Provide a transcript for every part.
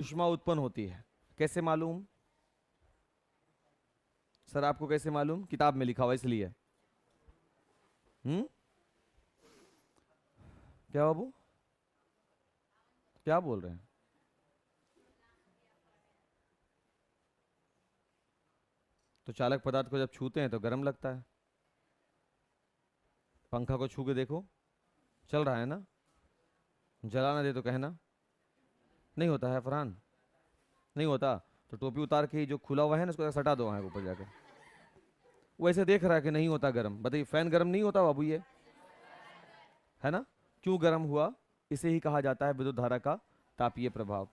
ऊष्मा उत्पन्न होती है। कैसे मालूम सर? आपको कैसे मालूम? किताब में लिखा हुआ इसलिए। क्या बाबू, क्या बोल रहे हैं? तो चालक पदार्थ को जब छूते हैं तो गर्म लगता है। पंखा को छू के देखो, चल रहा है ना? जला ना दे तो कहना। नहीं होता है फरहान, नहीं होता। तो टोपी उतार के जो खुला हुआ है ना उसको सटा दो वहां ऊपर जाकर। वो ऐसे देख रहा है कि नहीं होता गर्म। बताइए, फैन गर्म नहीं होता बाबू ये, है ना? क्यों गर्म हुआ? इसे ही कहा जाता है विद्युत धारा का तापीय प्रभाव।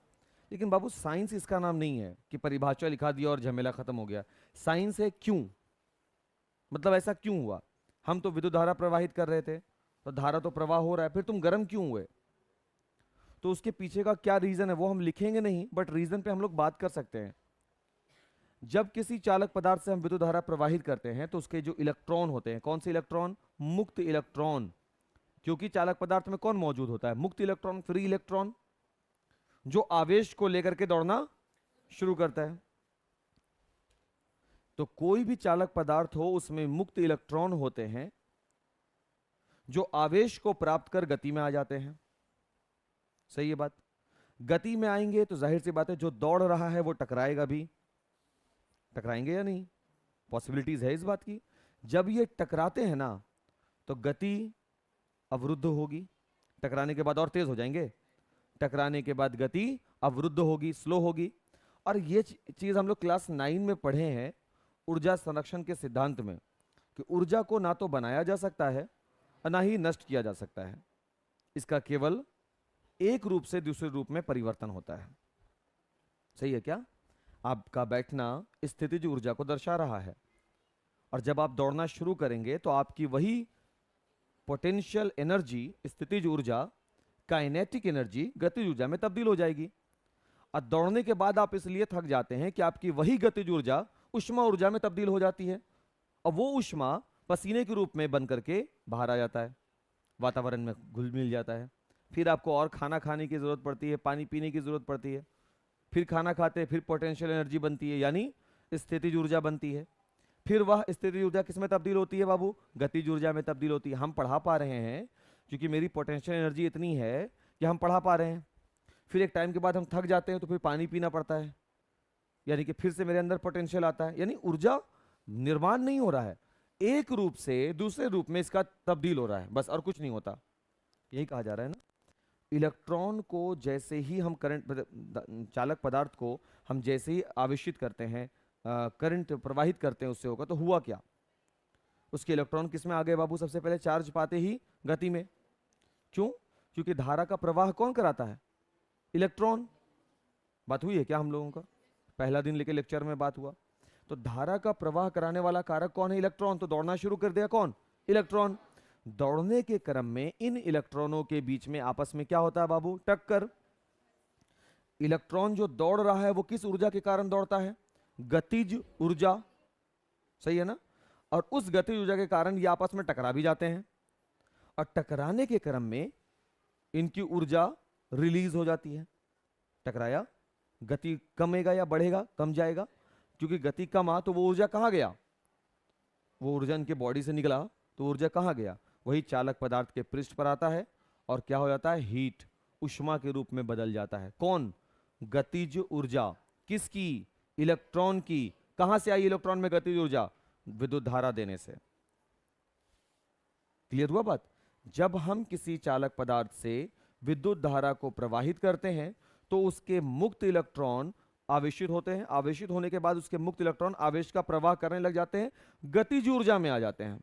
लेकिन बाबू साइंस इसका नाम नहीं है कि परिभाषा लिखा दिया और झमेला खत्म हो गया। साइंस है क्यों, मतलब ऐसा क्यों हुआ। हम तो विद्युत धारा प्रवाहित कर रहे थे, तो धारा तो प्रवाह हो रहा है, फिर तुम गर्म क्यों हुए? तो उसके पीछे का क्या रीजन है वो हम लिखेंगे नहीं, बट रीजन पे हम लोग बात कर सकते हैं। जब किसी चालक पदार्थ से हम विद्युत धारा प्रवाहित करते हैं तो उसके जो इलेक्ट्रॉन होते हैं, कौन से इलेक्ट्रॉन? मुक्त इलेक्ट्रॉन। क्योंकि चालक पदार्थ में कौन मौजूद होता है? मुक्त इलेक्ट्रॉन, फ्री इलेक्ट्रॉन, जो आवेश को लेकर के दौड़ना शुरू करता है। तो कोई भी चालक पदार्थ हो उसमें मुक्त इलेक्ट्रॉन होते हैं जो आवेश को प्राप्त कर गति में आ जाते हैं। सही है बात? गति में आएंगे तो जाहिर सी बात है जो दौड़ रहा है वो टकराएगा भी। टकराएंगे या नहीं? पॉसिबिलिटीज है इस बात की। जब ये टकराते हैं ना तो गति अवरुद्ध होगी, टकराने के बाद और तेज हो जाएंगे, टकराने के बाद गति अवरुद्ध होगी, स्लो होगी। और ये चीज हम लोग क्लास 9 में पढ़े हैं ऊर्जा संरक्षण के सिद्धांत में, कि ऊर्जा को ना तो बनाया जा सकता है और ना ही नष्ट किया जा सकता है, इसका केवल एक रूप से दूसरे रूप में परिवर्तन होता है। सही है क्या? आपका बैठना स्थितिज ऊर्जा को दर्शा रहा है, और जब आप दौड़ना शुरू करेंगे तो आपकी वही पोटेंशियल एनर्जी, स्थितिज ऊर्जा, काइनेटिक एनर्जी गतिज ऊर्जा में तब्दील हो जाएगी। और दौड़ने के बाद आप इसलिए थक जाते हैं कि आपकी वही गतिज ऊर्जा ऊष्मा ऊर्जा में तब्दील हो जाती है, और वो ऊष्मा पसीने के रूप में बन करके बाहर आ जाता है, वातावरण में घुल मिल जाता है। फिर आपको और खाना खाने की जरूरत पड़ती है, पानी पीने की जरूरत पड़ती है, फिर खाना खाते हैं, फिर पोटेंशियल एनर्जी बनती है यानी स्थितिज ऊर्जा बनती है। फिर वह स्थितिज ऊर्जा किस में तब्दील होती है बाबू? गतिज ऊर्जा में तब्दील होती है। हम पढ़ा पा रहे हैं क्योंकि मेरी पोटेंशियल एनर्जी इतनी है कि हम पढ़ा पा रहे हैं। फिर एक टाइम के बाद हम थक जाते हैं तो फिर पानी पीना पड़ता है, यानी कि फिर से मेरे अंदर पोटेंशियल आता है। यानी ऊर्जा निर्माण नहीं हो रहा है, एक रूप से दूसरे रूप में इसका तब्दील हो रहा है, बस और कुछ नहीं होता। यही कहा जा रहा है ना। इलेक्ट्रॉन को जैसे ही हम करंट, चालक पदार्थ को हम जैसे ही आवेशित करते हैं, करंट प्रवाहित करते हैं, उससे होगा तो हुआ क्या? उसके इलेक्ट्रॉन किस में आ गए बाबू? सबसे पहले चार्ज पाते ही गति में। क्यों? क्योंकि धारा का प्रवाह कौन कराता है? इलेक्ट्रॉन। बात हुई है क्या हम लोगों का? पहला दिन लेके लेक्चर में बात हुआ। तो धारा का प्रवाह कराने वाला कारक कौन है? इलेक्ट्रॉन। तो दौड़ना शुरू कर दिया कौन? इलेक्ट्रॉन। दौड़ने के क्रम में इन इलेक्ट्रॉनों के बीच में आपस में क्या होता है बाबू? टक्कर। इलेक्ट्रॉन जो दौड़ रहा है वो किस ऊर्जा के कारण दौड़ता है? गतिज ऊर्जा। सही है ना? और उस गतिज ऊर्जा के कारण ये आपस में टकरा भी जाते हैं, और टकराने के क्रम में इनकी ऊर्जा रिलीज हो जाती है। टकराया, गति कमेगा या बढ़ेगा? कम जाएगा, क्योंकि गति कमा तो वो ऊर्जा कहां गया? वो ऊर्जा इनके बॉडी से निकला तो ऊर्जा कहां गया? वही चालक पदार्थ के पृष्ठ पर आता है, और क्या हो जाता है? हीट, उष्मा के रूप में बदल जाता है। कौन? गतिज ऊर्जा। किसकी? इलेक्ट्रॉन की। कहां से आई इलेक्ट्रॉन में गतिज ऊर्जा? विद्युत धारा देने से। क्लियर हुआ बात? जब हम किसी चालक पदार्थ से विद्युत धारा को प्रवाहित करते हैं तो उसके मुक्त इलेक्ट्रॉन आवेशित होते हैं। आवेशित होने के बाद उसके मुक्त इलेक्ट्रॉन आवेश का प्रवाह करने लग जाते हैं, गतिज ऊर्जा में आ जाते हैं।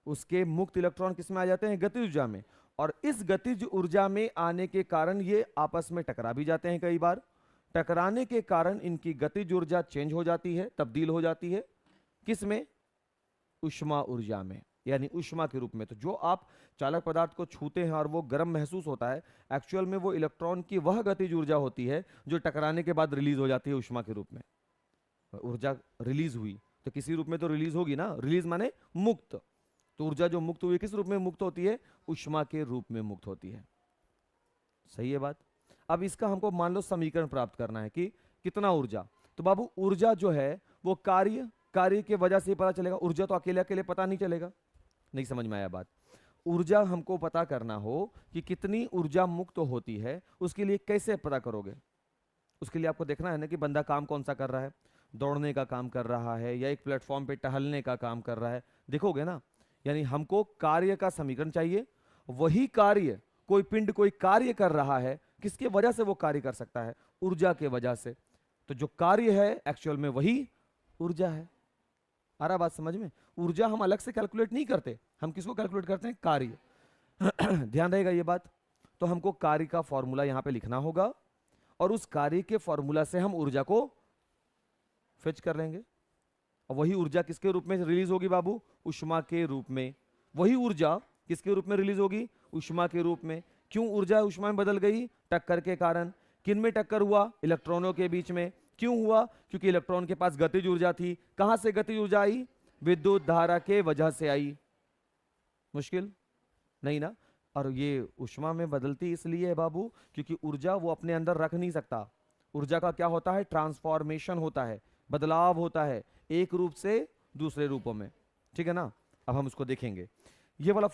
उसके मुक्त इलेक्ट्रॉन किस में आ जाते हैं? गतिज ऊर्जा में। और इस गतिज ऊर्जा में आने के कारण ये आपस में टकरा भी जाते हैं कई बार। टकराने के कारण इनकी गतिज ऊर्जा चेंज हो जाती है, तब्दील हो जाती है। किस में? ऊष्मा ऊर्जा में, यानी ऊष्मा के रूप में। तो जो आप चालक पदार्थ को छूते हैं और वो गर्म महसूस होता है, एक्चुअल में वो इलेक्ट्रॉन की वह गतिज ऊर्जा होती है जो टकराने के बाद रिलीज हो जाती है ऊष्मा के रूप में। ऊर्जा रिलीज हुई तो किसी रूप में तो रिलीज होगी ना। रिलीज माने मुक्त। तो ऊर्जा जो मुक्त हुई किस रूप में मुक्त होती है? ऊष्मा के रूप में मुक्त होती है। सही है बात? अब इसका हमको मान लो समीकरण प्राप्त करना है कि कितना ऊर्जा। तो बाबू ऊर्जा जो है वो कार्य के वजह से ही पता चलेगा, ऊर्जा तो अकेले अकेले पता नहीं चलेगा। नहीं समझ में आया बात? ऊर्जा हमको पता करना हो कि कितनी ऊर्जा मुक्त होती है, उसके लिए कैसे पता करोगे? उसके लिए आपको देखना है ना कि बंदा काम कौन सा कर रहा है, दौड़ने का काम कर रहा है या एक प्लेटफॉर्म पे टहलने का काम कर रहा है, देखोगे ना। यानी हमको कार्य का समीकरण चाहिए, वही कार्य कोई पिंड कोई कार्य कर रहा है, किसके वजह से वो कार्य कर सकता है? ऊर्जा के वजह से। तो जो कार्य है एक्चुअल में वही ऊर्जा है। आ रहा बात समझ में? ऊर्जा हम अलग से कैलकुलेट नहीं करते, हम किसको कैलकुलेट करते हैं? कार्य। ध्यान रहेगा ये बात। तो हमको कार्य का फॉर्मूला यहां पे लिखना होगा और उस कार्य के फॉर्मूला से हम ऊर्जा को फेच कर लेंगे। और वही ऊर्जा किसके रूप में रिलीज होगी बाबू? ऊष्मा के रूप में। वही ऊर्जा किसके रूप में रिलीज होगी? ऊष्मा के रूप में। क्यों ऊर्जा ऊष्मा में बदल गई? टक्कर के कारण। किन में टक्कर हुआ? इलेक्ट्रॉनों के बीच में। क्यों हुआ? क्योंकि इलेक्ट्रॉन के पास गतिज ऊर्जा थी। कहां से गतिज ऊर्जा आई? विद्युत धारा के वजह से आई। मुश्किल नहीं ना? और ये ऊष्मा में बदलती इसलिए है बाबू क्योंकि ऊर्जा वो अपने अंदर रख नहीं सकता। ऊर्जा का क्या होता है? ट्रांसफॉर्मेशन होता है, बदलाव होता है एक रूप से दूसरे रूपों में। ठीक है ना? अब हम उसको देखेंगे। ये वाला